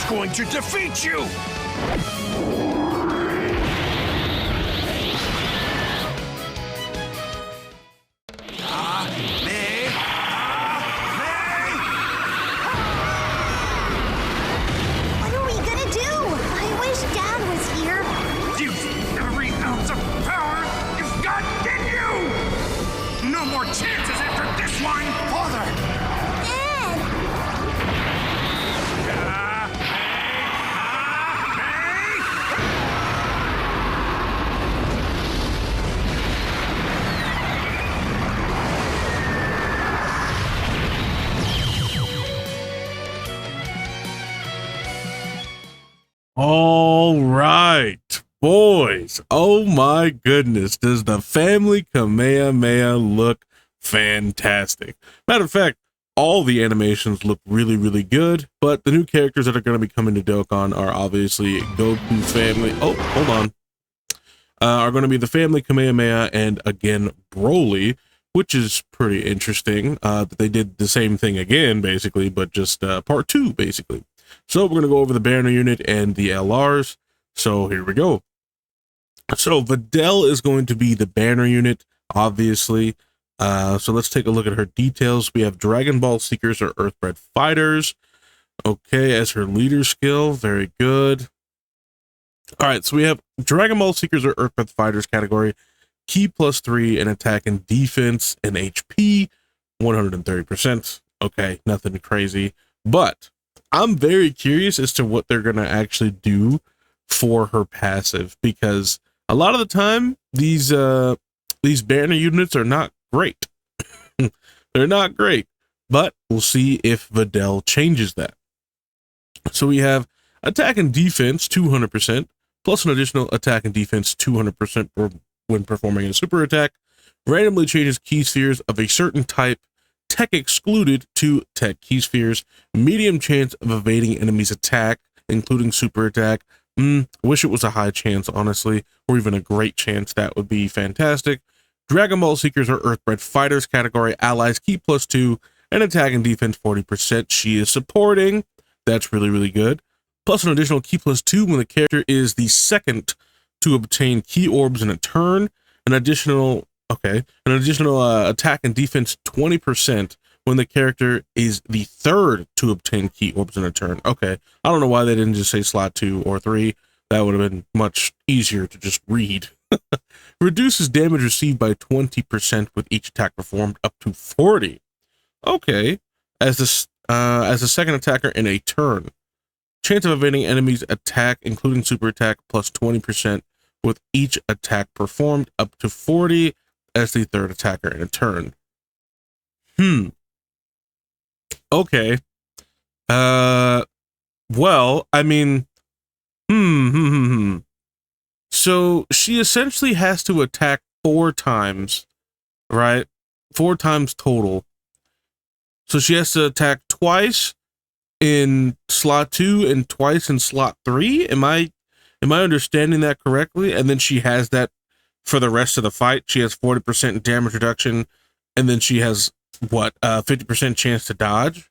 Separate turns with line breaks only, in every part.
going to defeat you!
What are we gonna do? I wish Dad was here.
Use every ounce of power you've got in you! No more chances after this one! Father!
Dad!
All right, boys. Oh my goodness. Does the family Kamehameha look fantastic? Matter of fact, all the animations look really, really good, but the new characters that are going to be coming to Dokkan are obviously Goku family. Oh, hold on. Are going to be the family Kamehameha and again Broly, which is pretty interesting that they did the same thing again, basically, but just part 2, basically. So we're going to go over the banner unit and the LRs. So here we go. So Videl is going to be the banner unit, obviously. So let's take a look at her details. We have Dragon Ball Seekers or Earthbred Fighters. Okay, as her leader skill. Very good. All right, so we have Dragon Ball Seekers or Earthbred Fighters category. Key +3 in attack and defense and HP, 130%. Okay, nothing crazy. But I'm very curious as to what they're going to actually do for her passive, because a lot of the time these banner units are not great. They're not great, but we'll see if Videl changes that. So we have attack and defense 200%, plus an additional attack and defense 200% when performing a super attack. Randomly changes key spheres of a certain type, tech excluded, to tech key spheres. Medium chance of evading enemies' attack, including super attack. Wish it was a high chance, honestly, or even a great chance. That would be fantastic. Dragon Ball Seekers or Earthbred Fighters category. Allies key +2 and attack and defense 40%. She is supporting. That's really, really good. Plus an additional key +2 when the character is the second to obtain key orbs in a turn. An additional attack and defense 20% when the character is the third to obtain key orbs in a turn. Okay, I don't know why they didn't just say slot 2 or 3. That would have been much easier to just read. Reduces damage received by 20% with each attack performed up to 40. Okay, as the second attacker in a turn. Chance of evading enemies' attack, including super attack, plus 20% with each attack performed up to 40 as the third attacker in a turn. Okay. Well, I mean, So she essentially has to attack 4 times, right? 4 times total. So she has to attack twice in slot 2 and twice in slot 3. Am I understanding that correctly? And then she has that for the rest of the fight. She has 40% damage reduction, and then she has what, 50% chance to dodge.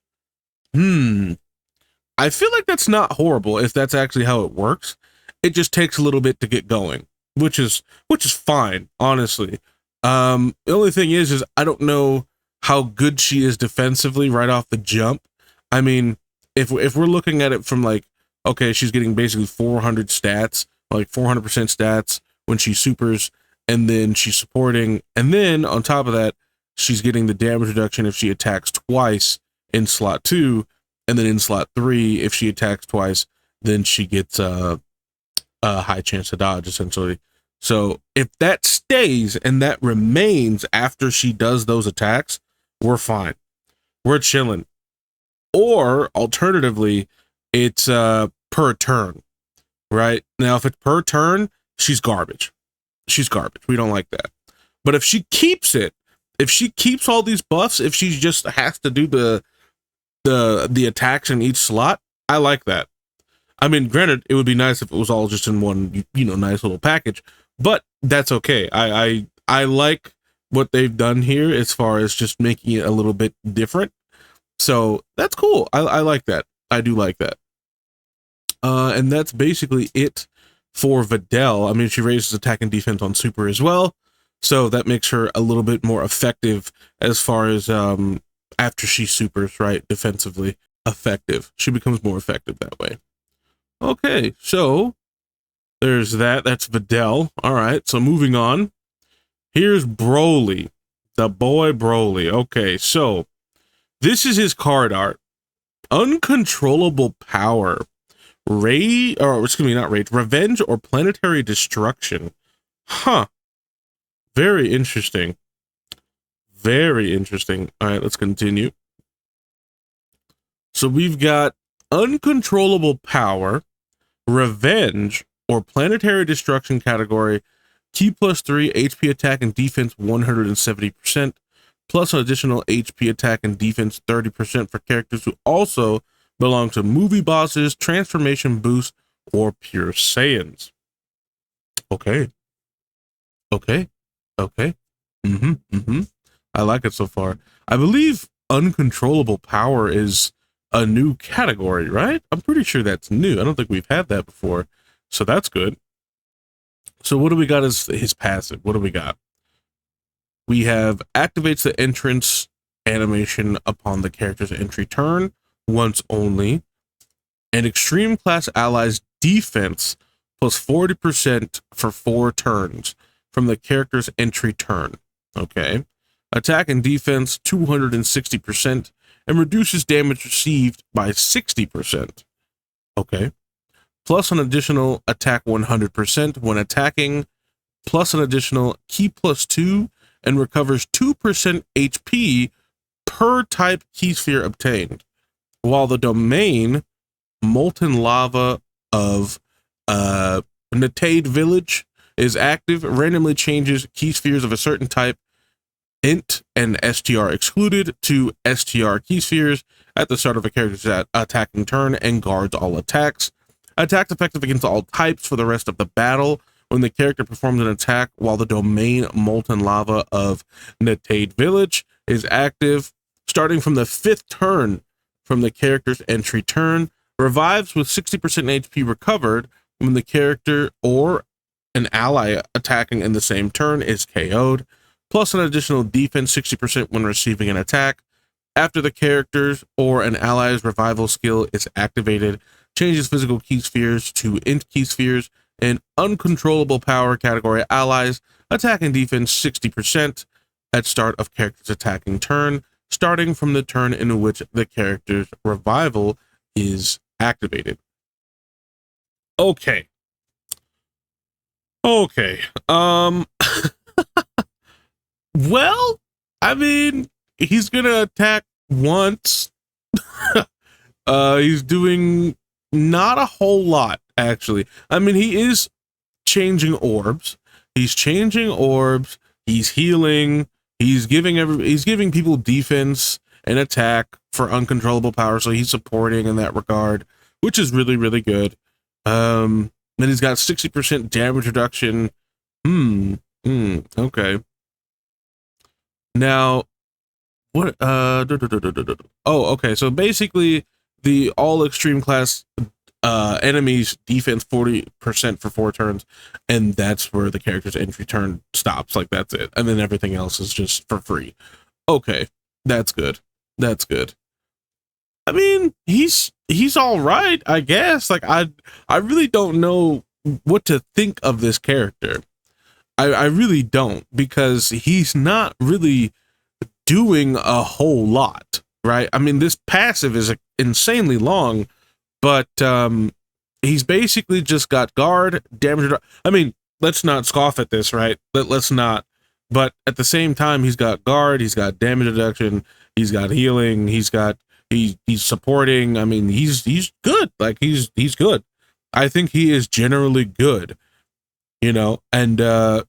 I feel like that's not horrible if that's actually how it works. It just takes a little bit to get going, which is fine, honestly. The only thing is I don't know how good she is defensively right off the jump. I mean, if we're looking at it from like, okay, she's getting basically 400 stats, like 400% stats when she supers, and then she's supporting, and then on top of that, she's getting the damage reduction if she attacks twice in slot 2, and then in slot 3, if she attacks twice, then she gets a high chance to dodge, essentially. So if that stays and that remains after she does those attacks, we're fine. We're chilling. Or alternatively, it's per turn, right? Now, if it's per turn, she's garbage. She's garbage. We don't like that. But if she keeps it, if she keeps all these buffs, if she just has to do the attacks in each slot, I like that. I mean, granted, it would be nice if it was all just in one, nice little package, but that's okay. I like what they've done here as far as just making it a little bit different. So that's cool. I like that. I do like that. And that's basically it for Videl. I mean, she raises attack and defense on super as well, so that makes her a little bit more effective as far as after she supers, right? Defensively effective. She becomes more effective that way. Okay, so there's that. That's Videl. All right, so moving on. Here's Broly, the boy Broly. Okay, so this is his card art. Uncontrollable power. Rage, or excuse me, not rage. Revenge or planetary destruction. Huh. Very interesting. Very interesting. All right, let's continue. So we've got uncontrollable power, revenge, or planetary destruction category. Key +3, HP attack and defense 170%, plus an additional HP attack and defense 30% for characters who also belong to movie bosses, transformation boost, or pure Saiyans. Okay. Okay. Okay. I like it so far. I believe uncontrollable power is a new category, right? I'm pretty sure that's new. I don't think we've had that before. So that's good. So what do we got as his passive? What do we got? We have activates the entrance animation upon the character's entry turn once only, and extreme class allies defense plus 40% for 4 turns from the character's entry turn. Okay. Attack and defense 260% and reduces damage received by 60%. Okay. Plus an additional attack 100% when attacking, plus an additional key +2, and recovers 2% HP per type key sphere obtained. While the domain Molten Lava of Natade Village is active, randomly changes key spheres of a certain type, int and str excluded, to str key spheres at the start of a character's attacking turn and guards all attacks. Attacks effective against all types for the rest of the battle when the character performs an attack while the domain Molten Lava of Natade Village is active. Starting from the 5th turn from the character's entry turn, revives with 60% HP recovered when the character or an ally attacking in the same turn is KO'd, plus an additional defense 60% when receiving an attack. After the character's or an ally's revival skill is activated, changes physical key spheres to int key spheres, and uncontrollable power category allies attack and defense 60% at start of character's attacking turn, starting from the turn in which the character's revival is activated. Okay. Well, I mean, he's gonna attack once. He's doing not a whole lot, actually. I mean, he is changing orbs. He's healing. He's giving people defense and attack for uncontrollable power, so he's supporting in that regard, which is really, really good. Then he's got 60% damage reduction. Okay. Now, what? Okay. So basically, the all extreme class enemies defense 40% for 4 turns, and that's where the character's entry turn stops. Like, that's it, and then everything else is just for free. Okay, that's good. That's good. I mean, he's all right, I guess. Like, I really don't know what to think of this character. I really don't, because he's not really doing a whole lot, right? I mean, this passive is insanely long, but he's basically just got guard, damage. I mean, let's not scoff at this, right? Let's not. But at the same time, he's got guard, he's got damage reduction, he's got healing, he's supporting. I mean, he's good. Like, he's good. I think he is generally good, you know, and I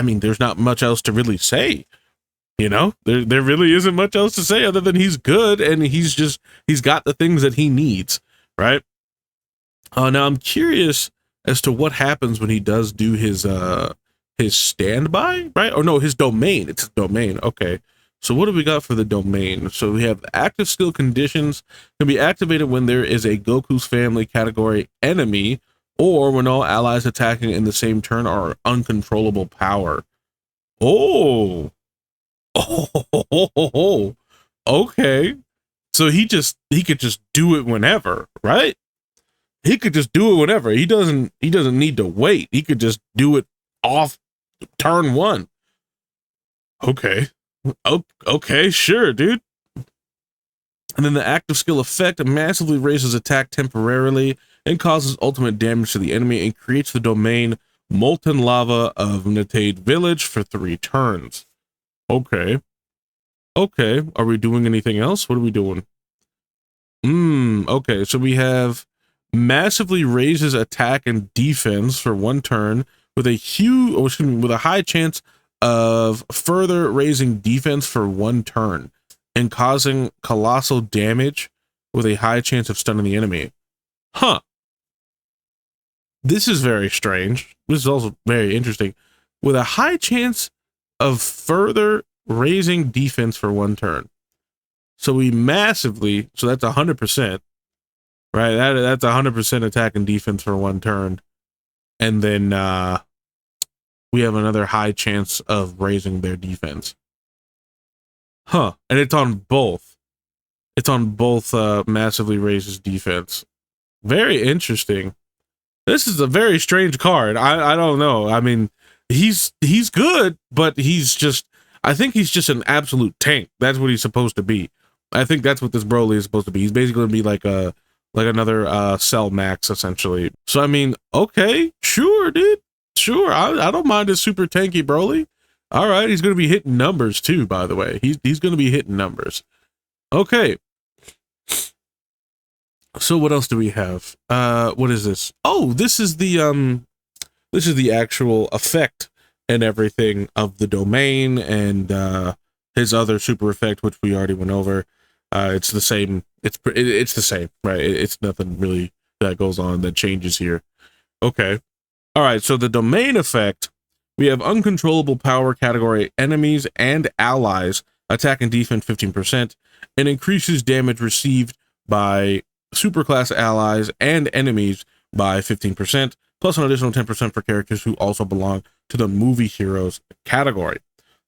mean, there's not much else to really say, you know. There really isn't much else to say other than he's good, and he's got the things that he needs, right? Now I'm curious as to what happens when he does do his standby, right? Or no, his domain. It's his domain. Okay. So what do we got for the domain? So we have active skill conditions can be activated when there is a Goku's family category enemy or when all allies attacking in the same turn are uncontrollable power. Oh. Oh. Okay. So he could just do it whenever, right? He could just do it whenever. He doesn't need to wait. He could just do it off turn one. Okay. Okay, sure, dude. And then the active skill effect massively raises attack temporarily and causes ultimate damage to the enemy and creates the domain Molten Lava of Natade Village for 3 turns. Okay. Okay. Are we doing anything else? What are we doing? Okay. So we have massively raises attack and defense for 1 turn with with a high chance of further raising defense for 1 turn and causing colossal damage with a high chance of stunning the enemy. Huh. This is very strange. This is also very interesting. With a high chance of further raising defense for 1 turn. So we massively, so that's 100%, right? That's 100% attack and defense for 1 turn. And then we have another high chance of raising their defense. Huh. And it's on both. It's on both massively raises defense. Very interesting. This is a very strange card. I don't know. I mean, he's good, but I think he's just an absolute tank. That's what he's supposed to be. I think that's what this Broly is supposed to be. He's basically going to be like another Cell Max, essentially. So, I mean, okay, sure, dude. Sure, I don't mind his super tanky Broly. All right, he's going to be hitting numbers too, by the way. He's going to be hitting numbers. Okay. So what else do we have? What is this? Oh, this is the actual effect and everything of the domain and his other super effect, which we already went over. It's the same. It's the same, right? It's nothing really that goes on that changes here. Okay. All right. So the domain effect, we have uncontrollable power category enemies and allies attack and defense 15% and increases damage received by superclass allies and enemies by 15%, plus an additional 10% for characters who also belong to the movie heroes category.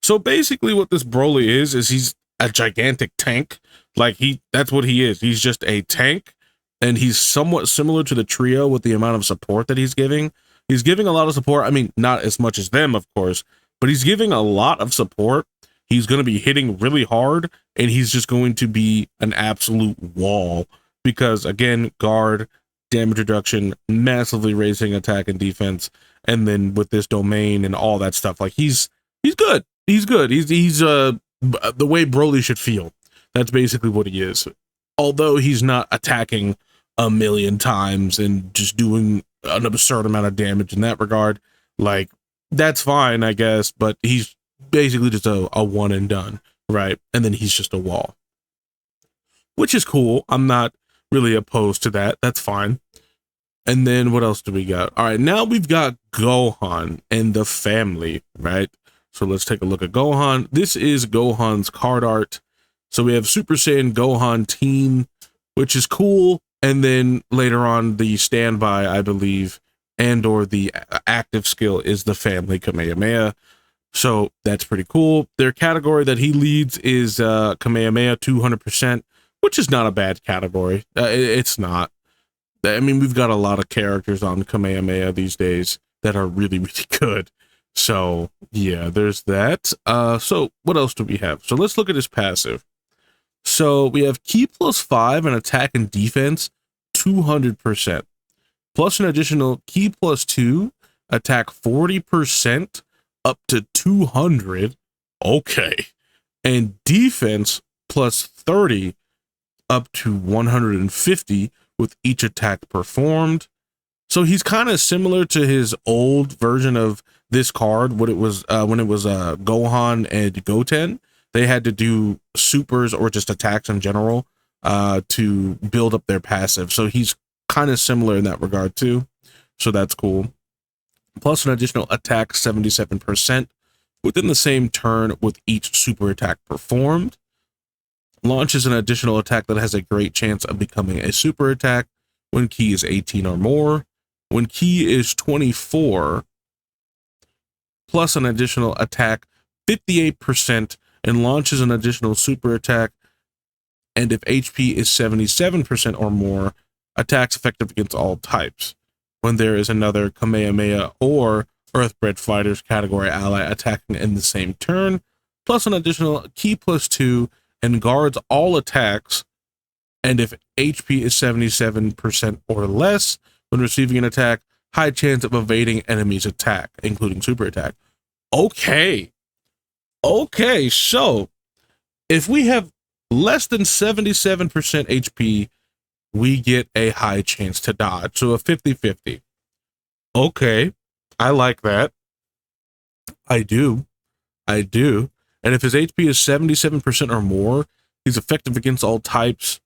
So basically what this Broly is he's a gigantic tank. Like that's what he is. He's just a tank, and he's somewhat similar to the trio with the amount of support that he's giving. He's giving a lot of support. I mean, not as much as them, of course, but he's giving a lot of support. He's going to be hitting really hard, and he's just going to be an absolute wall because, again, guard, damage reduction, massively raising attack and defense, and then with this domain and all that stuff, like he's good. He's good. He's the way Broly should feel. That's basically what he is. Although he's not attacking a million times and just doing an absurd amount of damage in that regard, like that's fine, I guess, but he's basically just a one and done, right? And then he's just a wall, which is cool. I'm not really opposed to that. That's fine. And then what else do we got? All right, now we've got Gohan and the family, right? So let's take a look at Gohan. This is Gohan's card art. So we have Super Saiyan Gohan Teen, which is cool. And then later on, the standby, I believe, and or the active skill is the family Kamehameha. So that's pretty cool. Their category that he leads is Kamehameha 200%, which is not a bad category. It's not. I mean, we've got a lot of characters on Kamehameha these days that are really, really good. So yeah, there's that. So what else do we have? So let's look at his passive. So we have Ki +5 and attack and defense 200%, plus an additional Ki +2, attack 40% up to 200. Okay. And defense +30 up to 150 with each attack performed. So he's kind of similar to his old version of this card, what it was when it was Gohan and Goten. They had to do supers or just attacks in general to build up their passive. So he's kind of similar in that regard too. So that's cool. Plus an additional attack 77% within the same turn with each super attack performed. Launches an additional attack that has a great chance of becoming a super attack when ki is 18 or more. When ki is 24, plus an additional attack 58%, and launches an additional super attack. And if HP is 77% or more, attacks effective against all types. When there is another Kamehameha or Earthbred Fighters category ally attacking in the same turn, plus an additional ki +2, and guards all attacks. And if HP is 77% or less, when receiving an attack, high chance of evading enemy's attack, including super attack. Okay, so if we have less than 77% HP, we get a high chance to dodge, so a 50-50. Okay, I like that. I do. And if his HP is 77% or more, he's effective against all types.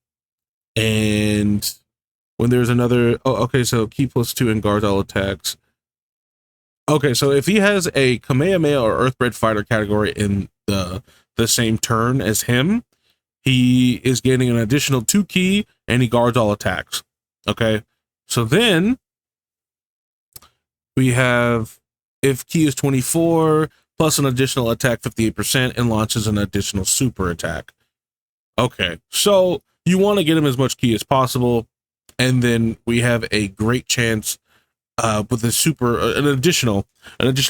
And when there's another, so ki +2 and guards all attacks. Okay, so if he has a Kamehameha or Earthbred Fighter category in the same turn as him, he is gaining an additional 2 ki, and he guards all attacks. Okay, so then we have, if ki is 24, plus an additional attack 58%, and launches an additional super attack. Okay, so you want to get him as much ki as possible, and then we have a great chance with the an additional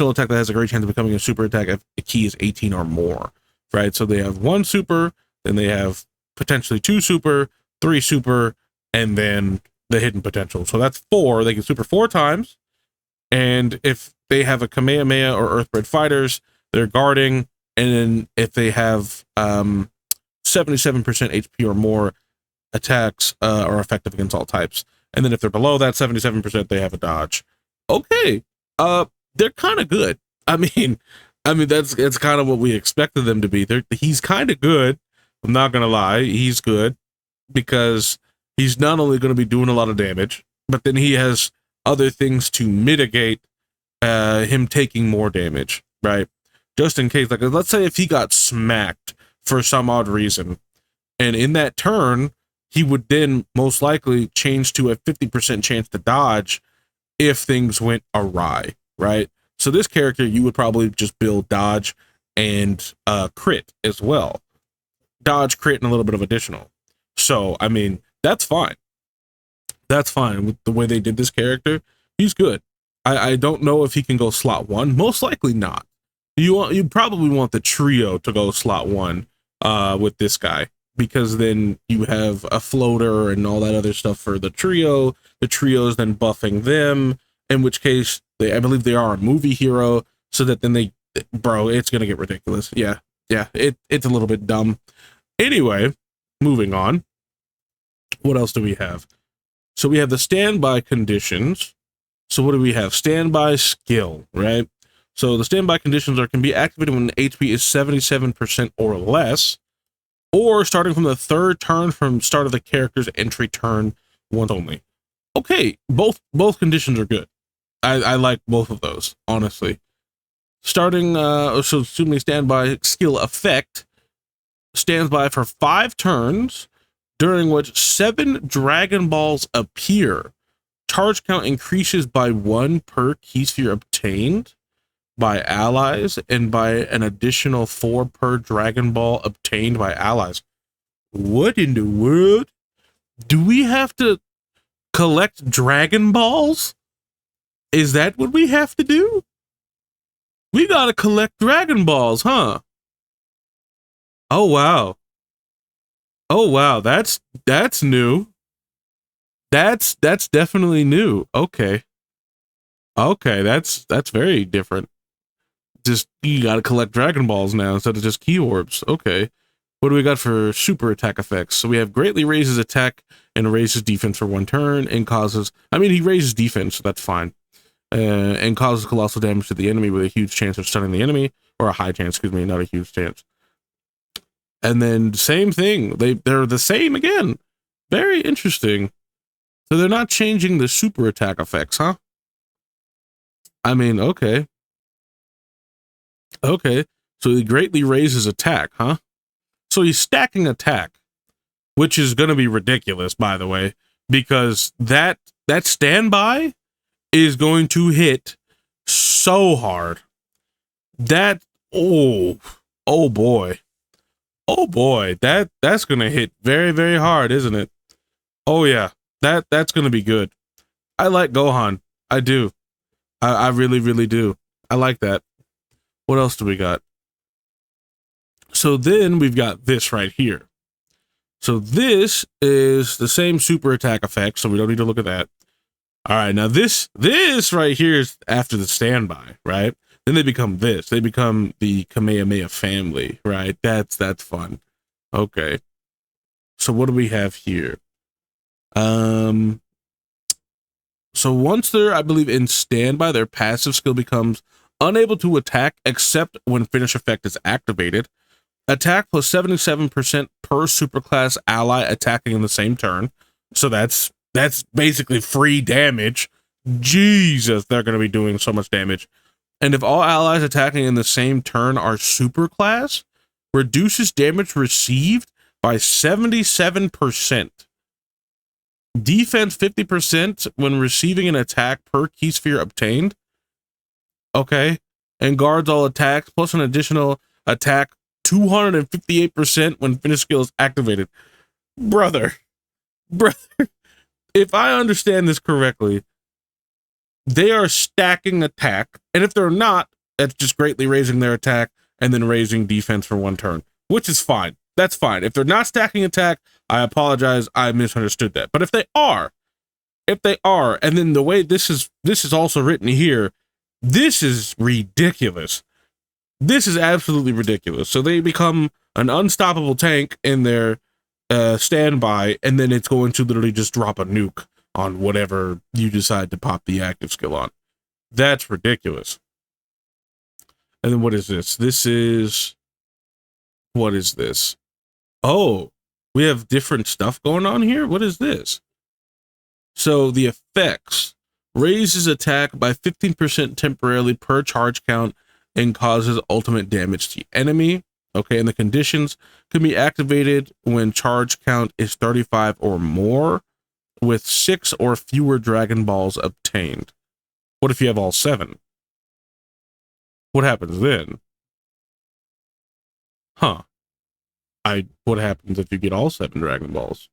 attack that has a great chance of becoming a super attack if the ki is 18 or more, right? So they have 1 super, then they have potentially 2 super, 3 super, and then the hidden potential. So that's 4. They can super 4 times. And if they have a Kamehameha or Earthbred Fighters, they're guarding. And then if they have 77% HP or more, attacks are effective against all types. And then if they're below that 77%, they have a dodge. Okay, they're kind of good. I mean that's kind of what we expected them to be. He's kind of good. I'm not gonna lie, he's good because he's not only going to be doing a lot of damage, but then he has other things to mitigate him taking more damage, right? Just in case, like let's say if he got smacked for some odd reason, and in that turn, he would then most likely change to a 50% chance to dodge if things went awry, right? So this character, you would probably just build dodge and crit as well. Dodge, crit, and a little bit of additional. So, I mean, that's fine. That's fine with the way they did this character. He's good. I don't know if he can go slot 1. Most likely not. You probably want the trio to go slot 1 with this guy, because then you have a floater and all that other stuff for the trio. The trio is then buffing them, in which case I believe they are a movie hero, so that then it's gonna get ridiculous. Yeah, it's a little bit dumb. Anyway, moving on. What else do we have? So we have the standby conditions. So what do we have? Standby skill, right? So the standby conditions can be activated when HP is 77% or less, or starting from the 3rd turn from start of the character's entry turn once only. Okay, both conditions are good. I like both of those, honestly. Starting, so assuming standby skill effect stands by for 5 turns, during which 7 Dragon Balls appear. Charge count increases by 1 per key sphere obtained by allies, and by an additional 4 per Dragon Ball obtained by allies. What in the world? Do we have to collect Dragon Balls? Is that what we have to do? We gotta collect Dragon Balls, huh? Oh wow. Oh wow, that's new. That's definitely new. Okay, that's very different. Just you gotta collect Dragon Balls now instead of just key orbs. Okay, what do we got for super attack effects? So we have greatly raises attack and raises defense for 1 turn, and causes. I mean, he raises defense, so that's fine. And causes colossal damage to the enemy with a huge chance of stunning the enemy, or a high chance, excuse me, not a huge chance. And then same thing, they're the same again. Very interesting. So they're not changing the super attack effects, huh? I mean, okay. Okay, so he greatly raises attack, huh? So he's stacking attack, which is going to be ridiculous, by the way, because that standby is going to hit so hard. That oh boy. Oh boy, that's going to hit very, very hard, isn't it? Oh yeah. That's going to be good. I like Gohan. I do. I really, really do. I like that. What else do we got? So then we've got this right here. So this is the same super attack effect, so we don't need to look at that. All right, now this right here is after the standby, right? Then they become this. They become the Kamehameha family, right? That's fun. Okay. So what do we have here? So once they're, I believe, in standby, their passive skill becomes unable to attack except when finish effect is activated. Attack plus 77% per superclass ally attacking in the same turn. So that's basically free damage. Jesus, they're going to be doing so much damage. And if all allies attacking in the same turn are superclass, reduces damage received by 77%. Defense 50% when receiving an attack per key sphere obtained. Okay. And guards all attacks plus an additional attack 258% when finish skill is activated. Brother, if I understand this correctly, they are stacking attack, and if they're not, that's just greatly raising their attack and then raising defense for one turn, which is fine. That's fine. If they're not stacking attack, I apologize, I misunderstood that. But if they are, and then the way this is also written here, this is ridiculous. This is absolutely ridiculous. So they become an unstoppable tank in their standby, and then it's going to literally just drop a nuke on whatever you decide to pop the active skill on. That's ridiculous. And then what is this? What is this? Oh, we have different stuff going on here? What is this? So the effects raises attack by 15% temporarily per charge count and causes ultimate damage to the enemy. Okay, and the conditions can be activated when charge count is 35 or more with 6 or fewer Dragon Balls obtained. What if you have all 7? What happens then? Huh. What happens if you get all 7 Dragon Balls?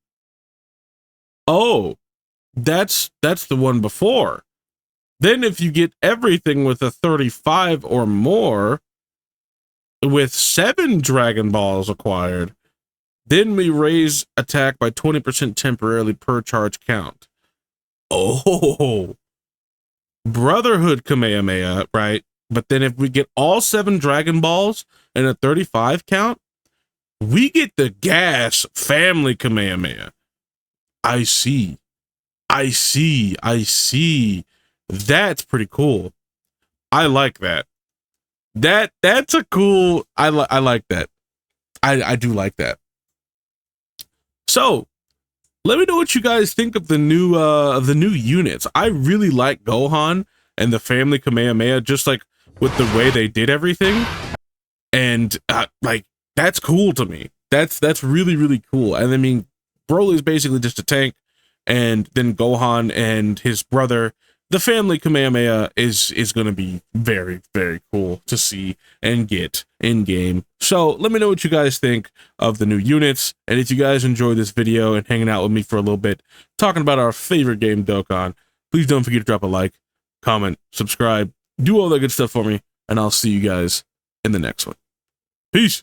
Oh, that's the one before. Then if you get everything with a 35 or more with 7 Dragon Balls acquired, then we raise attack by 20% temporarily per charge count. Oh, Brotherhood Kamehameha, right? But then if we get all 7 Dragon Balls and a 35 count, we get the Gas Family Kamehameha. I see. That's pretty cool. I like that. That's a cool. I like that. I do like that. So, let me know what you guys think of the new units. I really like Gohan and the Family Kamehameha, just like with the way they did everything, and like that's cool to me. That's really, really cool. And I mean, Broly's basically just a tank, and then Gohan and his brother, the Family Kamehameha, is going to be very, very cool to see and get in game. So let me know what you guys think of the new units, and if you guys enjoyed this video and hanging out with me for a little bit talking about our favorite game, Dokkan, please don't forget to drop a like, comment, subscribe, do all that good stuff for me, and I'll see you guys in the next one. Peace.